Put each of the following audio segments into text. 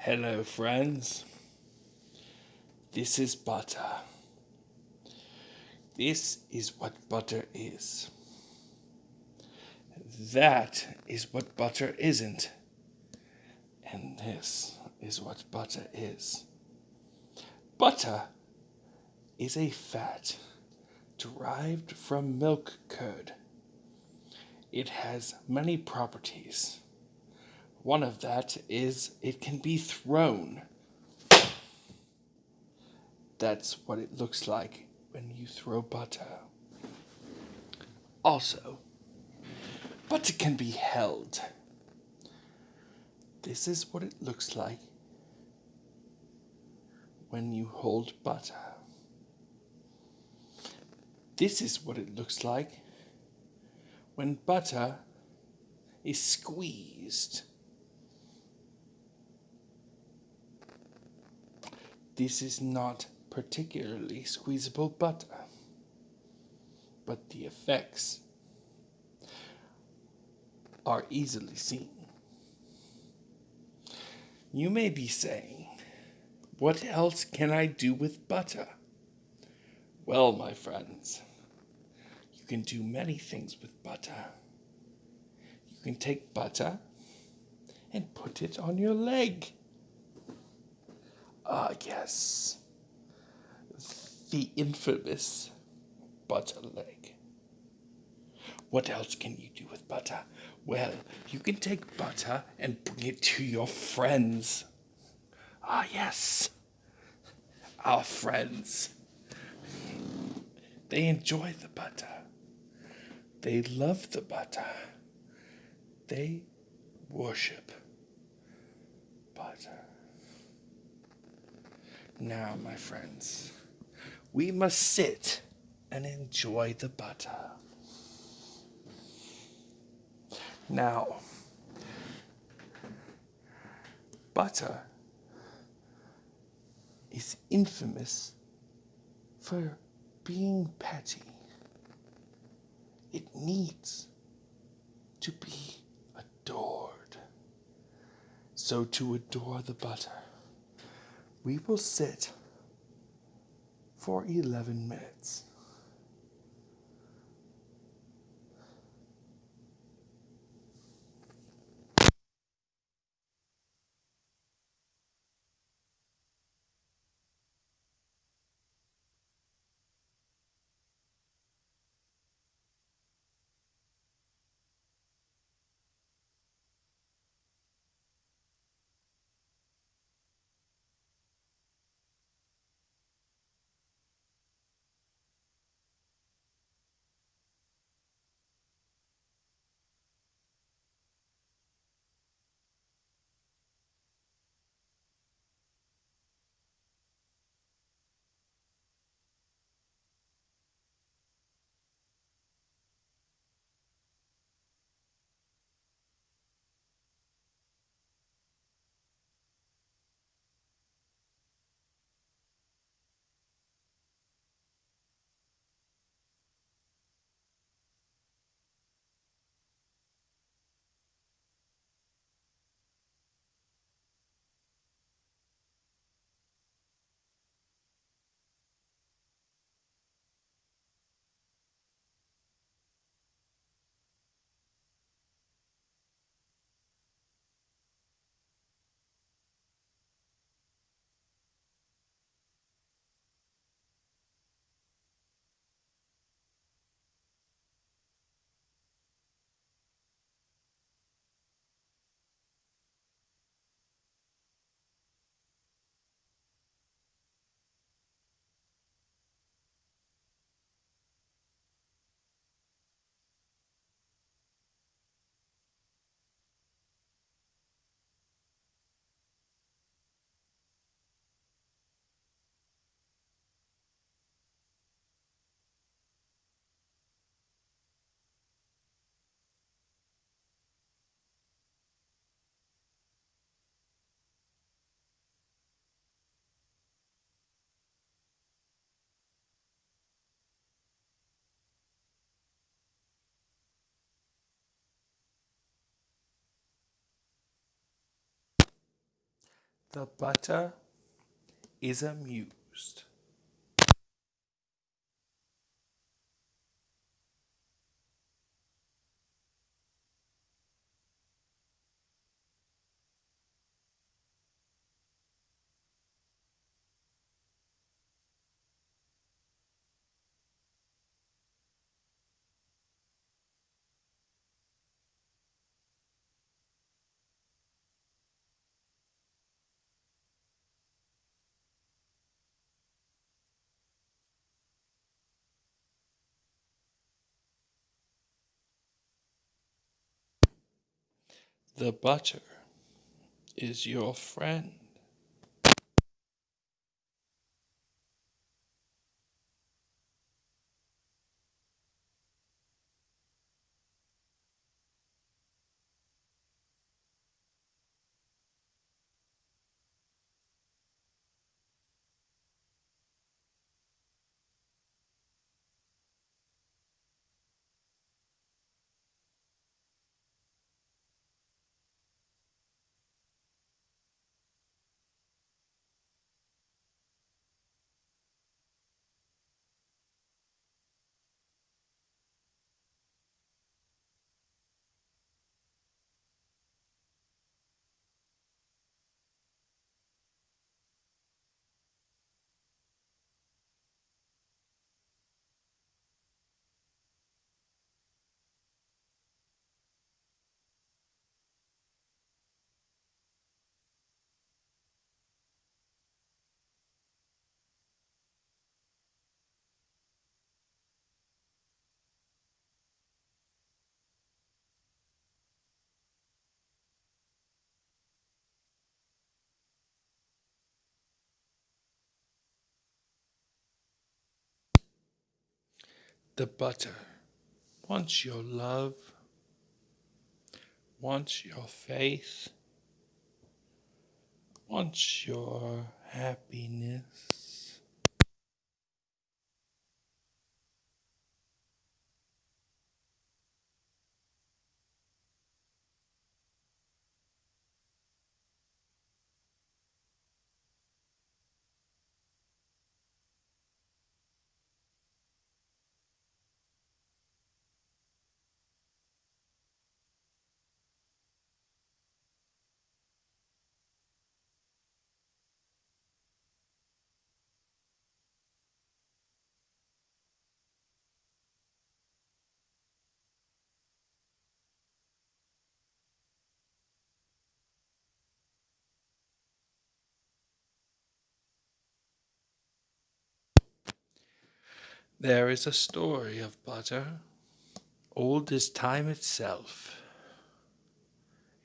Hello, friends. This is butter. This is what butter is. That is what butter isn't. And this is what butter is. Butter is a fat derived from milk curd. It has many properties. One of that is it can be thrown. That's what it looks like when you throw butter. Also, butter can be held. This is what it looks like when you hold butter. This is what it looks like when butter is squeezed. This is not particularly squeezable butter, but the effects are easily seen. You may be saying, what else can I do with butter? Well, my friends, you can do many things with butter. You can take butter and put it on your leg. Ah, yes, the infamous butter leg. What else can you do with butter? Well, you can take butter and bring it to your friends. Ah, yes, our friends. They enjoy the butter. They love the butter. They worship butter. Now, my friends, we must sit and enjoy the butter. Now, butter is infamous for being petty. It needs to be adored. So, to adore the butter, we will sit for 11 minutes. The butter is amused. The butter is your friend. The butter wants your love, wants your faith, wants your happiness. There is a story of butter, old as time itself.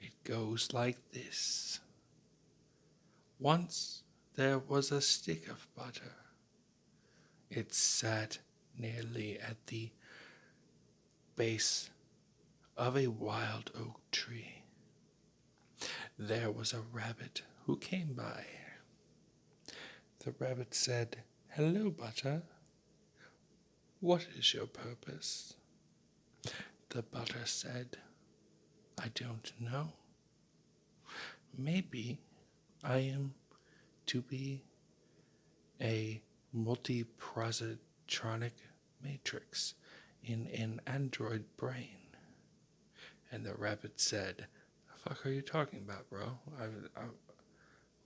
It goes like this. Once there was a stick of butter. It sat nearly at the base of a wild oak tree. There was a rabbit who came by. The rabbit said, "Hello, butter. What is your purpose?" The butter said, "I don't know. Maybe I am to be a multi-positronic matrix in an android brain." And the rabbit said, "The fuck are you talking about, bro? What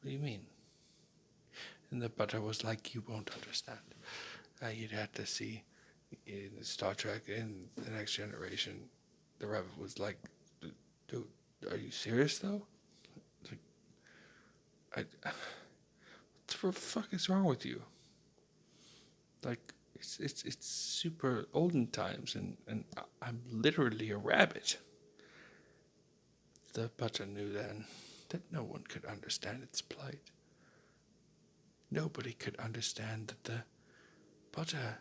do you mean?" And the butter was like, "You won't understand. You'd have to see in Star Trek in The Next Generation." The rabbit was like, "Dude, are you serious though? Like, what the fuck is wrong with you? Like, it's super olden times, and I'm literally a rabbit." The butter knew then that no one could understand its plight. Nobody could understand that the butter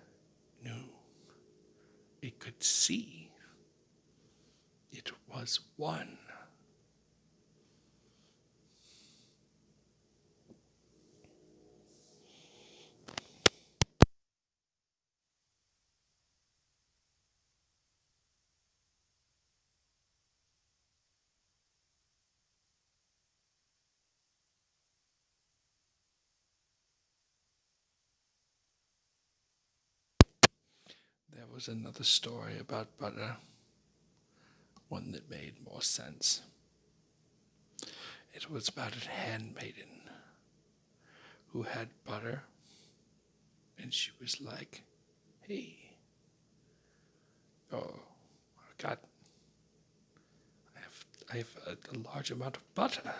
knew. It could see. It was one. was another story about butter, one that made more sense. It was about a handmaiden who had butter, and she was like, "Hey, oh, God, I have a large amount of butter."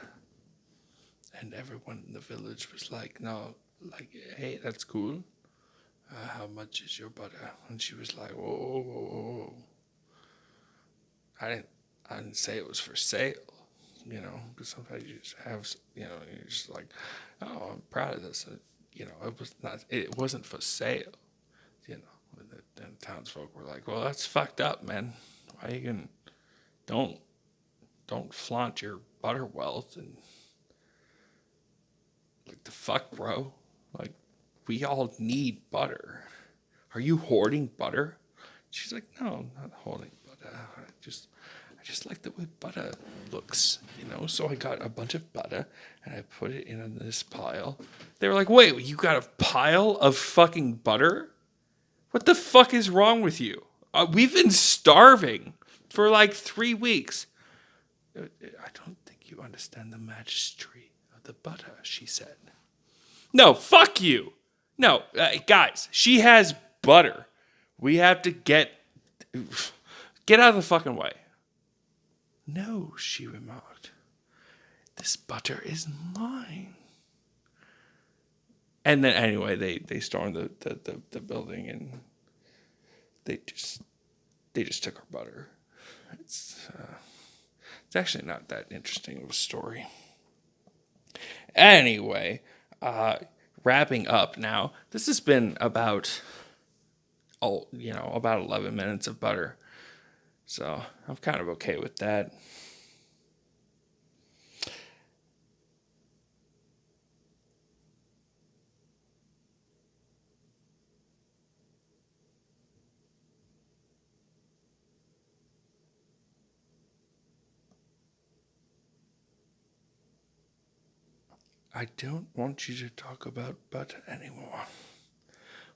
And everyone in the village was like, "No, like, hey, that's cool. How much is your butter?" And she was like, "Whoa, whoa, whoa, whoa. I didn't say it was for sale, because sometimes you just have, you're just like, oh, I'm proud of this. It wasn't for sale, And the townsfolk were like, well, that's fucked up, man. Why you can don't flaunt your butter wealth and like the fuck, bro? Like, we all need butter. Are you hoarding butter? She's like, no, I'm not hoarding butter. I just like the way butter looks, So I got a bunch of butter and I put it in this pile. They were like, wait, you got a pile of fucking butter? What the fuck is wrong with you? We've been starving for like 3 weeks. I don't think you understand the majesty of the butter, she said. No, fuck you. No, guys, she has butter. We have to get out of the fucking way. No, she remarked. This butter is mine. And then anyway, they stormed the building and they just took our butter. It's actually not that interesting of a story. Anyway, wrapping up now. This has been about 11 minutes of butter. So I'm kind of okay with that. I don't want you to talk about butter anymore.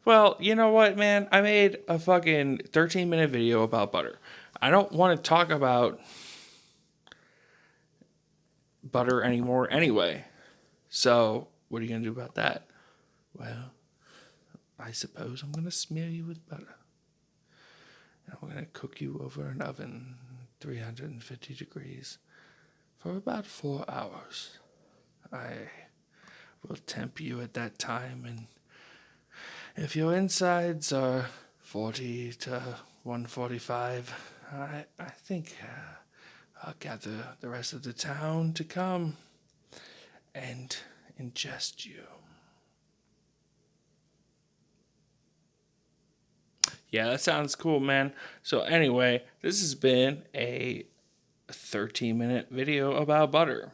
Well, you know what, man? I made a fucking 13-minute video about butter. I don't want to talk about butter anymore anyway. So, what are you going to do about that? Well, I suppose I'm going to smear you with butter. And I'm going to cook you over an oven, 350 degrees, for about 4 hours. I will temp you at that time, and if your insides are 40 to 145, I think I'll gather the rest of the town to come and ingest you. Yeah, that sounds cool, man. So anyway, this has been a 13-minute video about butter.